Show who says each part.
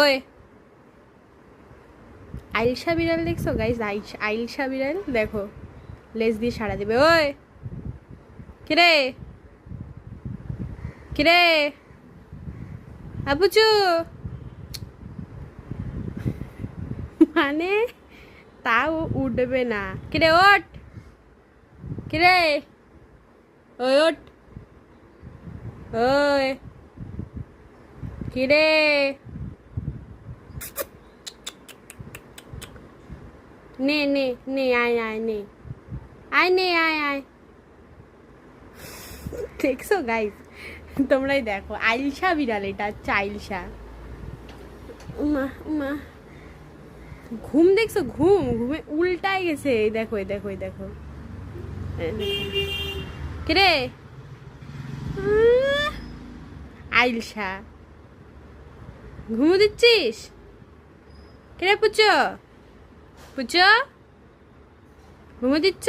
Speaker 1: ওই আইলসা বিড়াল দেখছো গাইস? আইলসা বিড়াল দেখো, লেজ দিয়ে সাড়া দিবে। ওই কিরে কিরে আবুচু, মানে তাও উঠবে না। কিরে ওঠ, কিরে ওই ওঠ, ওই কিরে, নে নে নে, আয় আয় নে, আয় নে, আয় আয়। দেখছো গাইস, তোমরাই দেখো, আইলসা বিড়াল, এটা হচ্ছে আইলসা। উমা উমা, ঘুম দেখছো? ঘুম ঘুমে উল্টায় গেছে। এই দেখো, এই দেখো, এই দেখো। কিরে আইলসা, ঘুমো দিচ্ছিস? কিরে পুচো, পুচো ঘুমো দিচ্ছ?